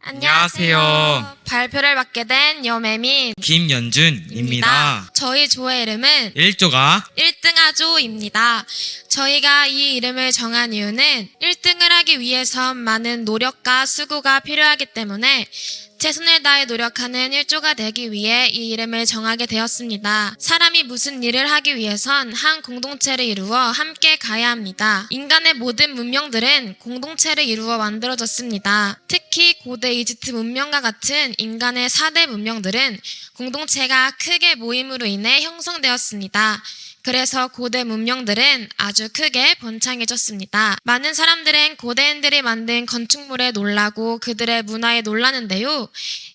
안녕하세요. 발표를 맡게 된 여매민 김연준입니다. 저희 조의 이름은 1조가 1등하조입니다. 저희가 이 이름을 정한 이유는 1등을 하기 위해선 많은 노력과 수고가 필요하기 때문에 최선을 다해 노력하는 1조가 되기 위해 이 이름을 정하게 되었습니다. 사람이 무슨 일을 하기 위해선 한 공동체를 이루어 함께 가야 합니다. 인간의 모든 문명들은 공동체를 이루어 만들어졌습니다. 특히 고대 이집트 문명과 같은 인간의 4대 문명들은 공동체가 크게 모임으로 인해 형성되었습니다. 그래서 고대 문명들은 아주 크게 번창해졌습니다. 많은 사람들은 고대인들이 만든 건축물에 놀라고 그들의 문화에 놀라는데요.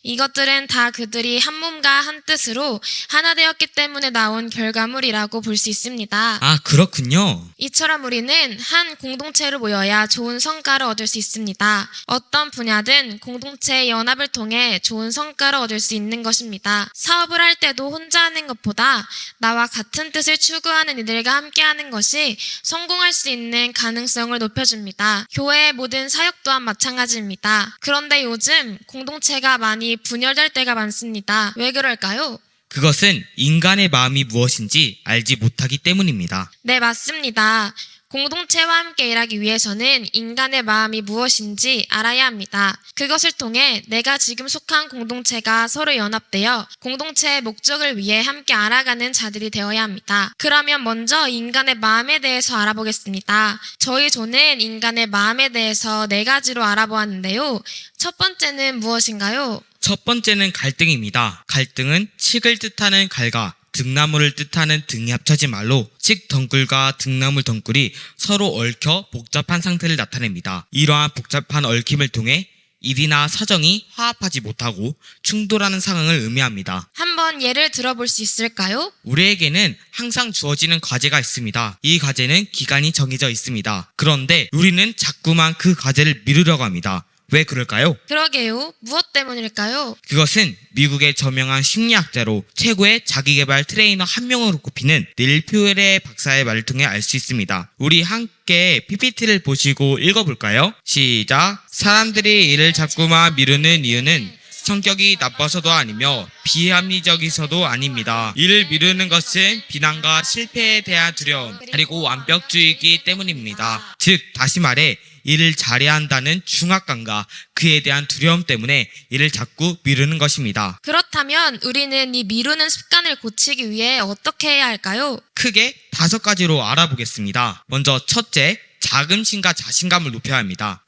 이것들은 다 그들이 한 몸과 한 뜻으로 하나 되었기 때문에 나온 결과물이라고 볼 수 있습니다. 아, 그렇군요. 이처럼 우리는 한 공동체로 모여야 좋은 성과를 얻을 수 있습니다. 어떤 분야든 공동체의 연합을 통해 좋은 성과를 얻을 수 있는 것입니다. 사업을 할 때도 혼자 하는 것보다 나와 같은 뜻을 추구하는 이들과 함께하는 것이 성공할 수 있는 가능성을 높여줍니다. 교회의 모든 사역 또한 마찬가지입니다. 그런데 요즘 공동체가 많이 분열될 때가 많습니다. 왜 그럴까요? 그것은 인간의 마음이 무엇인지 알지 못하기 때문입니다. 네, 맞습니다. 공동체와 함께 일하기 위해서는 인간의 마음이 무엇인지 알아야 합니다. 그것을 통해 내가 지금 속한 공동체가 서로 연합되어 공동체의 목적을 위해 함께 알아가는 자들이 되어야 합니다. 그러면 먼저 인간의 마음에 대해서 알아보겠습니다. 저희 조는 인간의 마음에 대해서 4가지로 알아보았는데요. 첫 번째는 무엇인가요? 첫 번째는 갈등입니다. 갈등은 칡을 뜻하는 갈과 등나무를 뜻하는 등이 합쳐진 말로 칡 덩굴과 등나무 덩굴이 서로 얽혀 복잡한 상태를 나타냅니다. 이러한 복잡한 얽힘을 통해 일이나 사정이 화합하지 못하고 충돌하는 상황을 의미합니다. 한번 예를 들어볼 수 있을까요? 우리에게는 항상 주어지는 과제가 있습니다. 이 과제는 기간이 정해져 있습니다. 그런데 우리는 자꾸만 그 과제를 미루려고 합니다. 왜 그럴까요? 그러게요. 무엇 때문일까요? 그것은 미국의 저명한 심리학자로 최고의 자기계발 트레이너 한 명으로 꼽히는 닐 퓨엘의 박사의 말을 통해 알 수 있습니다. 우리 함께 PPT를 보시고 읽어볼까요? 시작! 사람들이 일을 자꾸만 미루는 이유는 성격이 나빠서도 아니며 비합리적이서도 아닙니다. 일을 미루는 것은 비난과 실패에 대한 두려움 그리고 완벽주의이기 때문입니다. 즉 다시 말해 일을 잘해야 한다는 중압감과 그에 대한 두려움 때문에 일을 자꾸 미루는 것입니다. 그렇다면 우리는 이 미루는 습관을 고치기 위해 어떻게 해야 할까요? 크게 5가지로 알아보겠습니다. 먼저 첫째, 자긍심과 자신감을 높여야 합니다.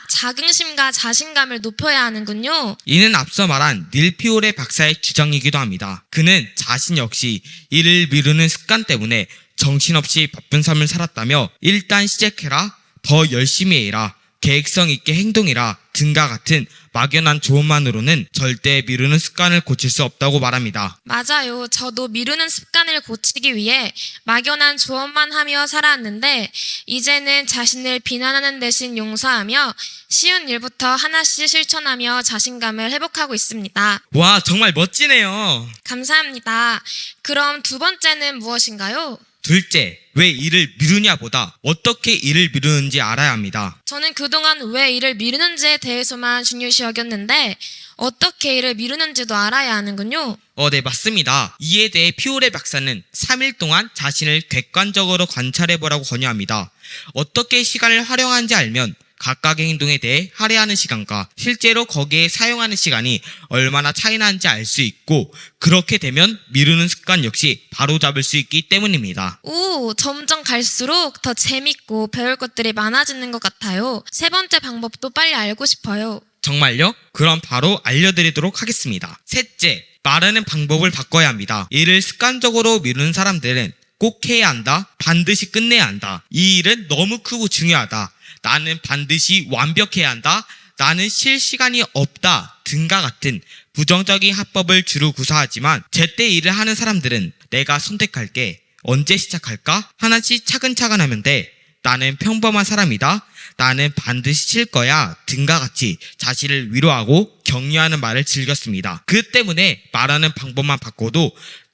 자긍심과 자신감을 높여야 하는군요. 이는 앞서 말한 닐 피올의 박사의 주장이기도 합니다. 그는 자신 역시 일을 미루는 습관 때문에 정신없이 바쁜 삶을 살았다며 일단 시작해라, 더 열심히 해라, 계획성 있게 행동해라 등과 같은 막연한 조언만으로는 절대 미루는 습관을 고칠 수 없다고 말합니다. 맞아요. 저도 미루는 습관을 고치기 위해 막연한 조언만 하며 살아왔는데 이제는 자신을 비난하는 대신 용서하며 쉬운 일부터 하나씩 실천하며 자신감을 회복하고 있습니다. 와, 정말 멋지네요. 감사합니다. 그럼 두 번째는 무엇인가요? 둘째, 왜 일을 미루냐보다 어떻게 일을 미루는지 알아야 합니다. 저는 그동안 왜 일을 미루는지에 대해서만 중요시 여겼는데 어떻게 일을 미루는지도 알아야 하는군요. 네, 맞습니다. 이에 대해 피올의 박사는 3일 동안 자신을 객관적으로 관찰해보라고 권유합니다. 어떻게 시간을 활용하는지 알면 각각의 행동에 대해 할애하는 시간과 실제로 거기에 사용하는 시간이 얼마나 차이 나는지 알 수 있고 그렇게 되면 미루는 습관 역시 바로잡을 수 있기 때문입니다. 점점 갈수록 더 재밌고 배울 것들이 많아지는 것 같아요. 세 번째 방법도 빨리 알고 싶어요. 정말요? 그럼 바로 알려드리도록 하겠습니다. 셋째, 말하는 방법을 바꿔야 합니다. 일을 습관적으로 미루는 사람들은 꼭 해야 한다, 반드시 끝내야 한다, 이 일은 너무 크고 중요하다, 나는 반드시 완벽해야 한다, 나는 쉴 시간이 없다 등과 같은 부정적인 합법을 주로 구사하지만 제때 일을 하는 사람들은 내가 선택할게, 언제 시작할까, 하나씩 차근차근 하면 돼, 나는 평범한 사람이다, 나는 반드시 쉴 거야 등과 같이 자신을 위로하고 격려하는 말을 즐겼습니다. 그 때문에 말하는 방법만 바꿔도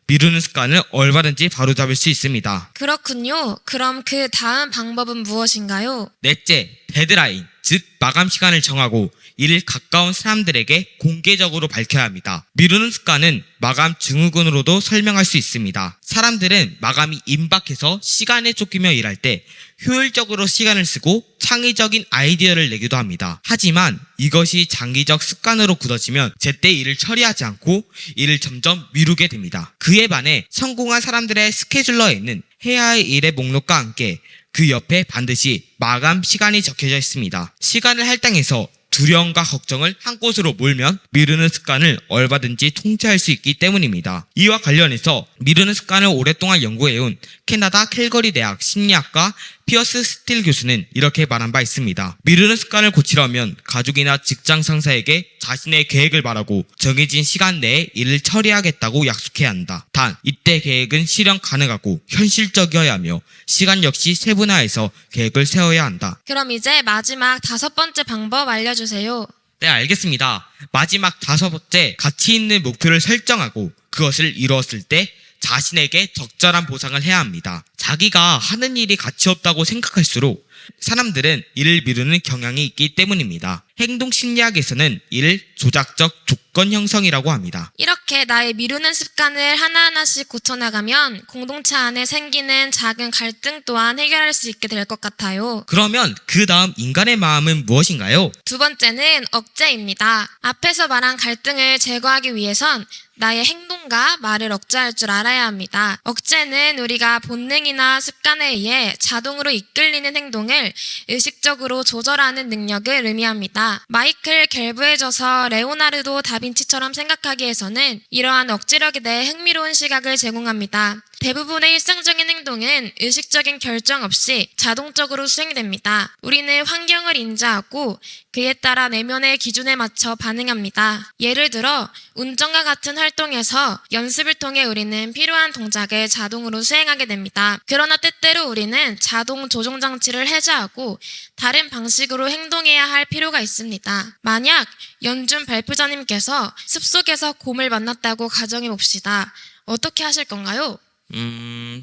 미루는 습관을 얼마든지 바로잡을 수 있습니다. 그렇군요. 그럼 그 다음 방법은 무엇인가요? 넷째, 데드라인, 즉 마감 시간을 정하고 이를 가까운 사람들에게 공개적으로 밝혀야 합니다. 미루는 습관은 마감 증후군으로도 설명할 수 있습니다. 사람들은 마감이 임박해서 시간에 쫓기며 일할 때 효율적으로 시간을 쓰고 창의적인 아이디어를 내기도 합니다. 하지만 이것이 장기적 습관으로 굳어지면 제때 일을 처리하지 않고 일을 점점 미루게 됩니다. 그에 반해 성공한 사람들의 스케줄러에는 해야 할 일의 목록과 함께 그 옆에 반드시 마감 시간이 적혀져 있습니다. 시간을 할당해서 두려움과 걱정을 한 곳으로 몰면 미루는 습관을 얼마든지 통제할 수 있기 때문입니다. 이와 관련해서 미루는 습관을 오랫동안 연구해온 캐나다 캘거리 대학 심리학과 피어스 스틸 교수는 이렇게 말한 바 있습니다. 미루는 습관을 고치려면 가족이나 직장 상사에게 자신의 계획을 말하고 정해진 시간 내에 일을 처리하겠다고 약속해야 한다. 단 이때 계획은 실현 가능하고 현실적이어야 하며 시간 역시 세분화해서 계획을 세워야 한다. 그럼 이제 마지막 5번째 방법 알려주세요. 네, 알겠습니다. 마지막 5번째, 가치 있는 목표를 설정하고 그것을 이루었을 때 자신에게 적절한 보상을 해야 합니다. 자기가 하는 일이 가치 없다고 생각할수록 사람들은 일을 미루는 경향이 있기 때문입니다. 행동심리학에서는 이를 조작적 조건 형성이라고 합니다. 이렇게 나의 미루는 습관을 하나하나씩 고쳐나가면 공동체 안에 생기는 작은 갈등 또한 해결할 수 있게 될 것 같아요. 그러면 그 다음 인간의 마음은 무엇인가요? 2번째는 억제입니다. 앞에서 말한 갈등을 제거하기 위해선 나의 행동과 말을 억제할 줄 알아야 합니다. 억제는 우리가 본능이나 습관에 의해 자동으로 이끌리는 행동을 의식적으로 조절하는 능력을 의미합니다. 마이클 갤브해져서 레오나르도 다빈치처럼 생각하기 위해서는 이러한 억제력에 대해 흥미로운 시각을 제공합니다. 대부분의 일상적인 행동은 의식적인 결정 없이 자동적으로 수행됩니다. 우리는 환경을 인지하고 그에 따라 내면의 기준에 맞춰 반응합니다. 예를 들어 운전과 같은 활동에서 연습을 통해 우리는 필요한 동작을 자동으로 수행하게 됩니다. 그러나 때때로 우리는 자동 조종 장치를 해제하고 다른 방식으로 행동해야 할 필요가 있습니다. 만약 연준 발표자님께서 숲속에서 곰을 만났다고 가정해 봅시다. 어떻게 하실 건가요?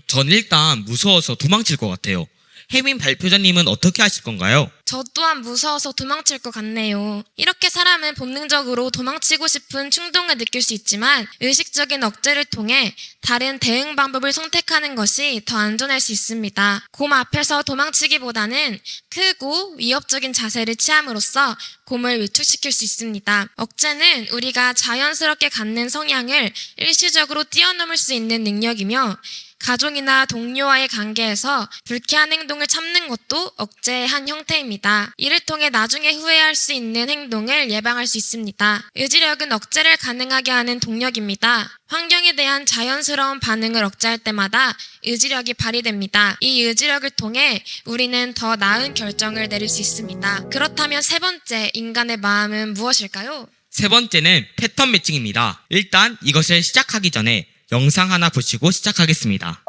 전 일단 무서워서 도망칠 것 같아요. 혜민 발표자님은 어떻게 하실 건가요? 저 또한 무서워서 도망칠 것 같네요. 이렇게 사람은 본능적으로 도망치고 싶은 충동을 느낄 수 있지만 의식적인 억제를 통해 다른 대응 방법을 선택하는 것이 더 안전할 수 있습니다. 곰 앞에서 도망치기보다는 크고 위협적인 자세를 취함으로써 곰을 위축시킬 수 있습니다. 억제는 우리가 자연스럽게 갖는 성향을 일시적으로 뛰어넘을 수 있는 능력이며 가족이나 동료와의 관계에서 불쾌한 행동을 참는 것도 억제의 한 형태입니다. 이를 통해 나중에 후회할 수 있는 행동을 예방할 수 있습니다. 의지력은 억제를 가능하게 하는 동력입니다. 환경에 대한 자연스러운 반응을 억제할 때마다 의지력이 발휘됩니다. 이 의지력을 통해 우리는 더 나은 결정을 내릴 수 있습니다. 그렇다면 3번째, 인간의 마음은 무엇일까요? 3번째는 패턴 매칭입니다. 일단 이것을 시작하기 전에 영상 하나 보시고 시작하겠습니다.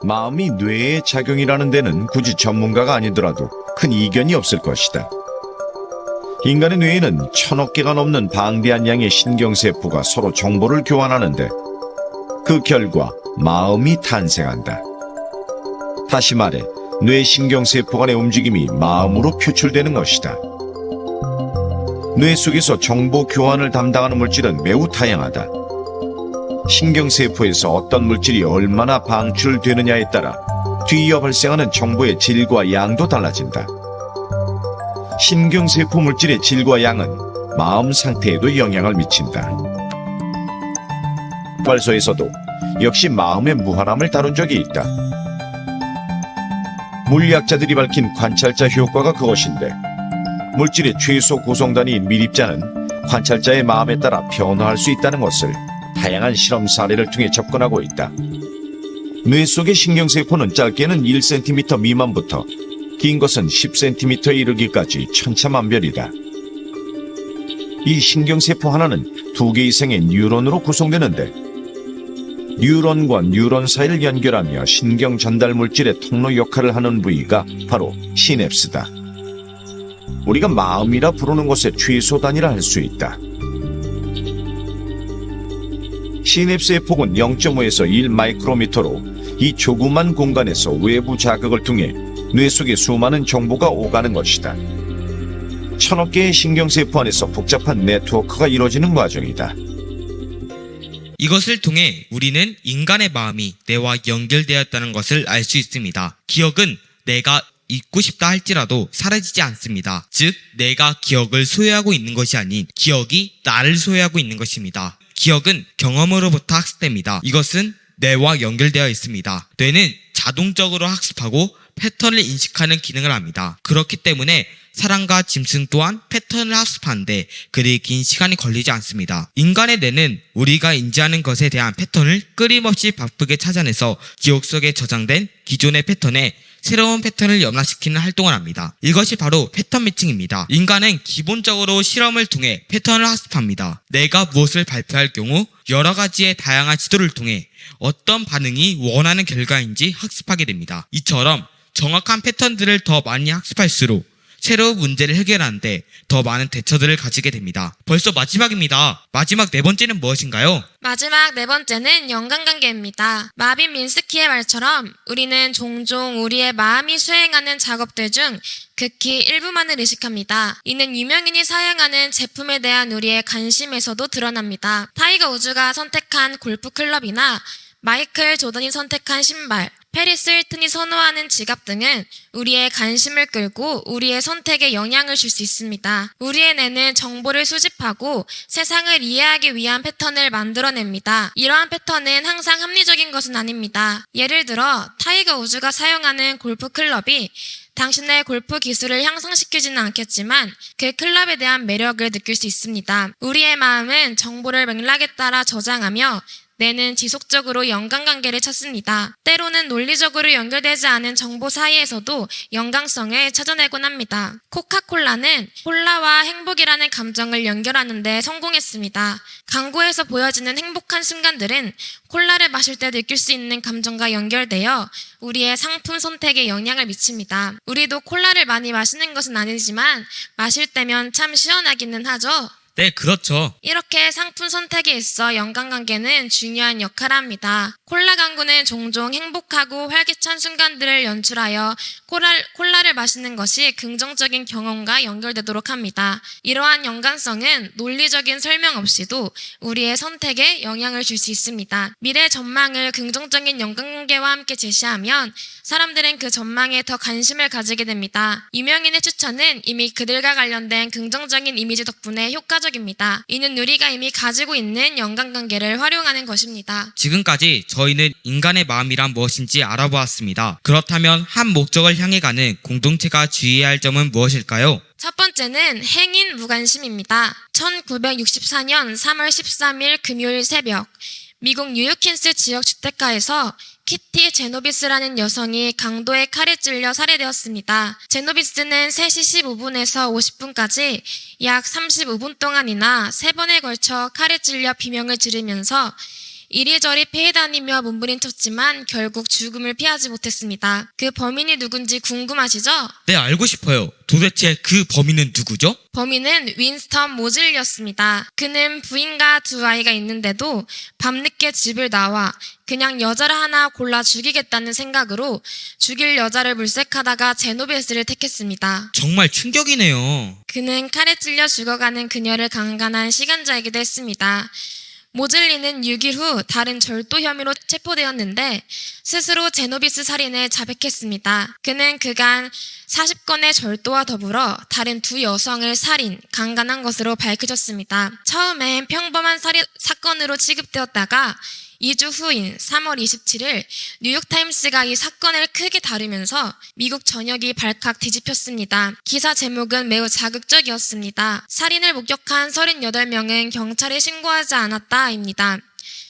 마음이 뇌의 작용이라는 데는 굳이 전문가가 아니더라도 큰 이견이 없을 것이다. 인간의 뇌에는 1000억 개가 넘는 방대한 양의 신경세포가 서로 정보를 교환하는데 그 결과 마음이 탄생한다. 다시 말해 뇌 신경세포 간의 움직임이 마음으로 표출되는 것이다. 뇌 속에서 정보 교환을 담당하는 물질은 매우 다양하다. 신경세포에서 어떤 물질이 얼마나 방출되느냐에 따라 뒤이어 발생하는 정보의 질과 양도 달라진다. 신경세포 물질의 질과 양은 마음 상태에도 영향을 미친다. 발서에서도 역시 마음의 무한함을 다룬 적이 있다. 물리학자들이 밝힌 관찰자 효과가 그것인데 물질의 최소 구성단위인 밀입자는 관찰자의 마음에 따라 변화할 수 있다는 것을 다양한 실험 사례를 통해 접근하고 있다. 뇌 속의 신경세포는 짧게는 1cm 미만부터 긴 것은 10cm에 이르기까지 천차만별이다. 이 신경세포 하나는 2개 이상의 뉴런으로 구성되는데 뉴런과 뉴런 사이를 연결하며 신경 전달 물질의 통로 역할을 하는 부위가 바로 시냅스다. 우리가 마음이라 부르는 것의 최소 단위라 할 수 있다. 시냅스의 폭은 0.5에서 1 마이크로미터로 이 조그만 공간에서 외부 자극을 통해 뇌 속에 수많은 정보가 오가는 것이다. 천억 개의 신경세포 안에서 복잡한 네트워크가 이루어지는 과정이다. 이것을 통해 우리는 인간의 마음이 뇌와 연결되었다는 것을 알 수 있습니다. 기억은 내가 잊고 싶다 할지라도 사라지지 않습니다. 즉, 내가 기억을 소유하고 있는 것이 아닌 기억이 나를 소유하고 있는 것입니다. 기억은 경험으로부터 학습됩니다. 이것은 뇌와 연결되어 있습니다. 뇌는 자동적으로 학습하고 패턴을 인식하는 기능을 합니다. 그렇기 때문에 사람과 짐승 또한 패턴을 학습하는데 그리 긴 시간이 걸리지 않습니다. 인간의 뇌는 우리가 인지하는 것에 대한 패턴을 끊임없이 바쁘게 찾아내서 기억 속에 저장된 기존의 패턴에 새로운 패턴을 연화시키는 활동을 합니다. 이것이 바로 패턴 매칭입니다. 인간은 기본적으로 실험을 통해 패턴을 학습합니다. 내가 무엇을 발표할 경우 여러 가지의 다양한 시도를 통해 어떤 반응이 원하는 결과인지 학습하게 됩니다. 이처럼 정확한 패턴들을 더 많이 학습할수록 새로운 문제를 해결하는데 더 많은 대처들을 가지게 됩니다. 벌써 마지막입니다. 마지막 네 번째는 무엇인가요? 마지막 네 번째는 연관관계입니다. 마빈 민스키의 말처럼 우리는 종종 우리의 마음이 수행하는 작업들 중 극히 일부만을 의식합니다. 이는 유명인이 사용하는 제품에 대한 우리의 관심에서도 드러납니다. 타이거 우즈가 선택한 골프 클럽이나 마이클 조던이 선택한 신발, 페리스 힐튼이 선호하는 지갑 등은 우리의 관심을 끌고 우리의 선택에 영향을 줄 수 있습니다. 우리의 뇌는 정보를 수집하고 세상을 이해하기 위한 패턴을 만들어냅니다. 이러한 패턴은 항상 합리적인 것은 아닙니다. 예를 들어 타이거 우즈가 사용하는 골프 클럽이 당신의 골프 기술을 향상시키지는 않겠지만 그 클럽에 대한 매력을 느낄 수 있습니다. 우리의 마음은 정보를 맥락에 따라 저장하며 뇌는 지속적으로 연관관계를 찾습니다. 때로는 논리적으로 연결되지 않은 정보 사이에서도 연관성을 찾아내곤 합니다. 코카콜라는 콜라와 행복이라는 감정을 연결하는 데 성공했습니다. 광고에서 보여지는 행복한 순간들은 콜라를 마실 때 느낄 수 있는 감정과 연결되어 우리의 상품 선택에 영향을 미칩니다. 우리도 콜라를 많이 마시는 것은 아니지만 마실 때면 참 시원하기는 하죠. 네, 그렇죠. 이렇게 상품 선택에 있어 연관관계는 중요한 역할을 합니다. 콜라 광고는 종종 행복하고 활기찬 순간들을 연출하여 콜라를 마시는 것이 긍정적인 경험과 연결되도록 합니다. 이러한 연관성은 논리적인 설명 없이도 우리의 선택에 영향을 줄 수 있습니다. 미래 전망을 긍정적인 연관관계와 함께 제시하면 사람들은 그 전망에 더 관심을 가지게 됩니다. 유명인의 추천은 이미 그들과 관련된 긍정적인 이미지 덕분에 효과적입니다. 이는 우리가 이미 가지고 있는 연관관계를 활용하는 것입니다. 지금까지 저희는 인간의 마음이란 무엇인지 알아보았습니다. 그렇다면 한 목적을 향해 가는 공동체가 주의해야 할 점은 무엇일까요? 첫 번째는 행인 무관심입니다. 1964년 3월 13일 금요일 새벽 미국 뉴유킨스 지역 주택가에서 키티 제노비스라는 여성이 강도의 칼에 찔려 살해되었습니다. 제노비스는 3시 15분에서 50분까지 약 35분 동안이나 3번에 걸쳐 칼에 찔려 비명을 지르면서 이리저리 피해 다니며 몸부림쳤지만 결국 죽음을 피하지 못했습니다. 그 범인이 누군지 궁금하시죠? 네, 알고 싶어요. 도대체 그 범인은 누구죠? 범인은 윈스턴 모즐리였습니다. 그는 부인과 2아이가 있는데도 밤늦게 집을 나와 그냥 여자를 하나 골라 죽이겠다는 생각으로 죽일 여자를 물색하다가 제노비스를 택했습니다. 정말 충격이네요. 그는 칼에 찔려 죽어가는 그녀를 강간한 시간자이기도 했습니다. 모즐리는 6일 후 다른 절도 혐의로 체포되었는데 스스로 제노비스 살인을 자백했습니다. 그는 그간 40건의 절도와 더불어 다른 2 여성을 살인, 강간한 것으로 밝혀졌습니다. 처음엔 평범한 살인 사건으로 취급되었다가 2주 후인 3월 27일 뉴욕타임스가 이 사건을 크게 다루면서 미국 전역이 발칵 뒤집혔습니다. 기사 제목은 매우 자극적이었습니다. 살인을 목격한 38명은 경찰에 신고하지 않았다입니다.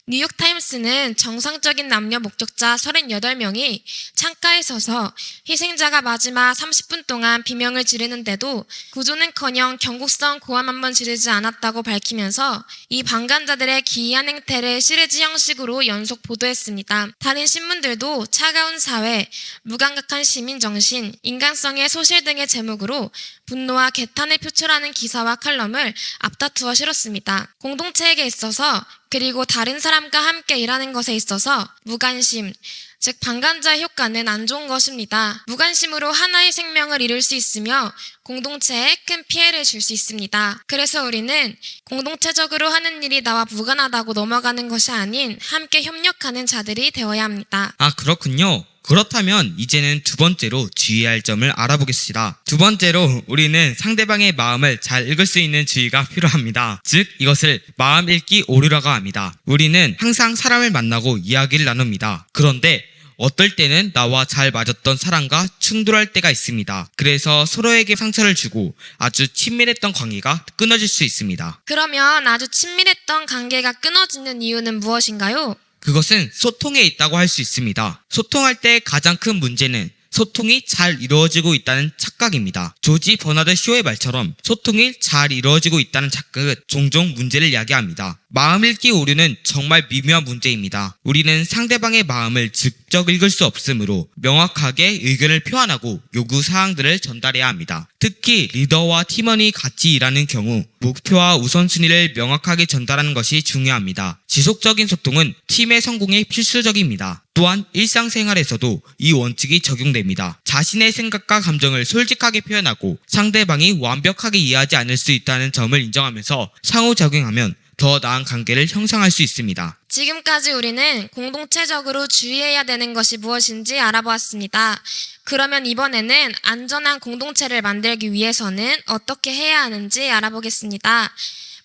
뉴욕타임스는 정상적인 남녀 목격자 38명이 창가에 서서 희생자가 마지막 30분 동안 비명을 지르는데도 구조는커녕 경곡성 고함 한 번 지르지 않았다고 밝히면서 이 방관자들의 기이한 행태를 시리즈 형식으로 연속 보도했습니다. 다른 신문들도 차가운 사회, 무감각한 시민정신, 인간성의 소실 등의 제목으로 분노와 개탄을 표출하는 기사와 칼럼을 앞다투어 실었습니다. 공동체에게 있어서 그리고 다른 사람과 함께 일하는 것에 있어서 무관심, 즉 방관자의 효과는 안 좋은 것입니다. 무관심으로 하나의 생명을 잃을 수 있으며 공동체에 큰 피해를 줄 수 있습니다. 그래서 우리는 공동체적으로 하는 일이 나와 무관하다고 넘어가는 것이 아닌 함께 협력하는 자들이 되어야 합니다. 아, 그렇군요. 그렇다면 이제는 두 번째로 주의해야 할 점을 알아보겠습니다. 두 번째로 우리는 상대방의 마음을 잘 읽을 수 있는 주의가 필요합니다. 즉 이것을 마음 읽기 오류라고 합니다. 우리는 항상 사람을 만나고 이야기를 나눕니다. 그런데 어떨 때는 나와 잘 맞았던 사람과 충돌할 때가 있습니다. 그래서 서로에게 상처를 주고 아주 친밀했던 관계가 끊어질 수 있습니다. 그러면 아주 친밀했던 관계가 끊어지는 이유는 무엇인가요? 그것은 소통에 있다고 할 수 있습니다. 소통할 때 가장 큰 문제는 소통이 잘 이루어지고 있다는 착각입니다. 조지 버나드 쇼의 말처럼 소통이 잘 이루어지고 있다는 착각은 종종 문제를 야기합니다. 마음 읽기 오류는 정말 미묘한 문제입니다. 우리는 상대방의 마음을 직접 읽을 수 없으므로 명확하게 의견을 표현하고 요구사항들을 전달해야 합니다. 특히 리더와 팀원이 같이 일하는 경우 목표와 우선순위를 명확하게 전달하는 것이 중요합니다. 지속적인 소통은 팀의 성공에 필수적입니다. 또한 일상생활에서도 이 원칙이 적용됩니다. 자신의 생각과 감정을 솔직하게 표현하고 상대방이 완벽하게 이해하지 않을 수 있다는 점을 인정하면서 상호작용하면 더 나은 관계를 형성할 수 있습니다. 지금까지 우리는 공동체적으로 주의해야 되는 것이 무엇인지 알아보았습니다. 그러면 이번에는 안전한 공동체를 만들기 위해서는 어떻게 해야 하는지 알아보겠습니다.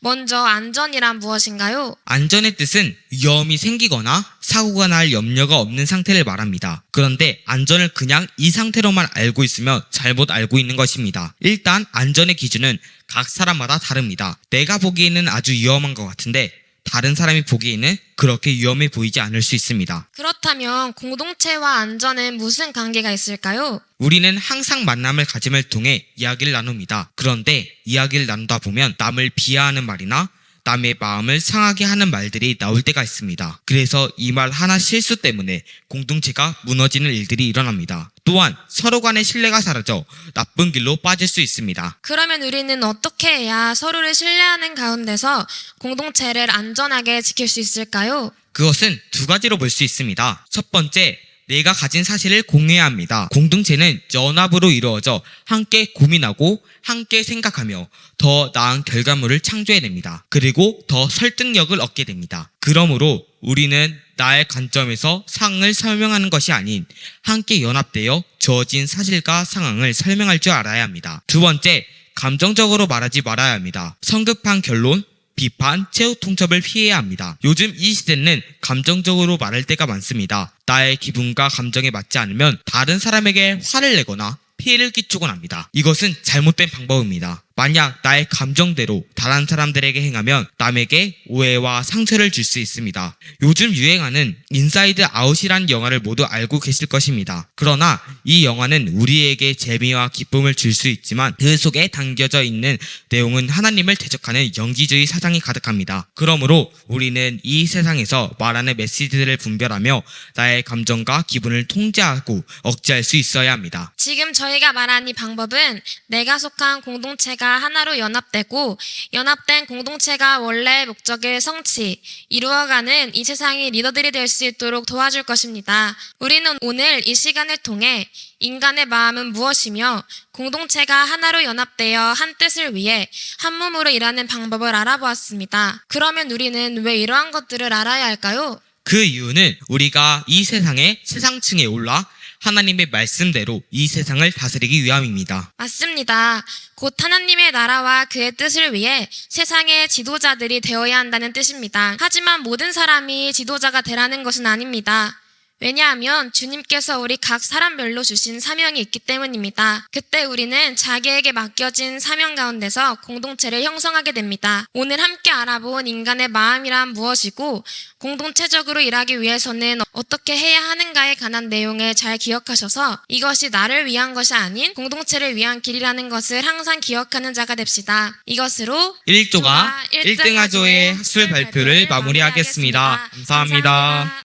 먼저 안전이란 무엇인가요? 안전의 뜻은 위험이 생기거나 사고가 날 염려가 없는 상태를 말합니다. 그런데 안전을 그냥 이 상태로만 알고 있으면 잘못 알고 있는 것입니다. 일단 안전의 기준은 각 사람마다 다릅니다. 내가 보기에는 아주 위험한 것 같은데 다른 사람이 보기에는 그렇게 위험해 보이지 않을 수 있습니다. 그렇다면 공동체와 안전은 무슨 관계가 있을까요? 우리는 항상 만남을 가짐을 통해 이야기를 나눕니다. 그런데 이야기를 나누다 보면 남을 비하하는 말이나 남의 마음을 상하게 하는 말들이 나올 때가 있습니다. 그래서 이 말 하나 실수 때문에 공동체가 무너지는 일들이 일어납니다. 또한 서로 간의 신뢰가 사라져 나쁜 길로 빠질 수 있습니다. 그러면 우리는 어떻게 해야 서로를 신뢰하는 가운데서 공동체를 안전하게 지킬 수 있을까요? 그것은 두 가지로 볼 수 있습니다. 첫 번째, 내가 가진 사실을 공유해야 합니다. 공동체는 연합으로 이루어져 함께 고민하고 함께 생각하며 더 나은 결과물을 창조해냅니다. 그리고 더 설득력을 얻게 됩니다. 그러므로 우리는 나의 관점에서 상황을 설명하는 것이 아닌 함께 연합되어 주어진 사실과 상황을 설명할 줄 알아야 합니다. 두 번째, 감정적으로 말하지 말아야 합니다. 성급한 결론, 비판, 최후 통첩을 피해야 합니다. 요즘 이 시대는 감정적으로 말할 때가 많습니다. 나의 기분과 감정에 맞지 않으면 다른 사람에게 화를 내거나 피해를 끼치곤 합니다. 이것은 잘못된 방법입니다. 만약 나의 감정대로 다른 사람들에게 행하면 남에게 오해와 상처를 줄 수 있습니다. 요즘 유행하는 인사이드 아웃이란 영화를 모두 알고 계실 것입니다. 그러나 이 영화는 우리에게 재미와 기쁨을 줄 수 있지만 그 속에 담겨져 있는 내용은 하나님을 대적하는 영지주의 사상이 가득합니다. 그러므로 우리는 이 세상에서 말하는 메시지들을 분별하며 나의 감정과 기분을 통제하고 억제할 수 있어야 합니다. 지금 저희가 말한 이 방법은 내가 속한 공동체가 하나로 연합되고 연합된 공동체가 원래 목적을 성취, 이루어가는 이 세상의 리더들이 될 수 있도록 도와줄 것입니다. 우리는 오늘 이 시간을 통해 인간의 마음은 무엇이며 공동체가 하나로 연합되어 한 뜻을 위해 한 몸으로 일하는 방법을 알아보았습니다. 그러면 우리는 왜 이러한 것들을 알아야 할까요? 그 이유는 우리가 이 세상의 최상층에 올라 하나님의 말씀대로 이 세상을 다스리기 위함입니다. 맞습니다. 곧 하나님의 나라와 그의 뜻을 위해 세상의 지도자들이 되어야 한다는 뜻입니다. 하지만 모든 사람이 지도자가 되라는 것은 아닙니다. 왜냐하면 주님께서 우리 각 사람별로 주신 사명이 있기 때문입니다. 그때 우리는 자기에게 맡겨진 사명 가운데서 공동체를 형성하게 됩니다. 오늘 함께 알아본 인간의 마음이란 무엇이고 공동체적으로 일하기 위해서는 어떻게 해야 하는가에 관한 내용을 잘 기억하셔서 이것이 나를 위한 것이 아닌 공동체를 위한 길이라는 것을 항상 기억하는 자가 됩시다. 이것으로 1조가 1등하조의 학술 발표를 마무리하겠습니다. 감사합니다.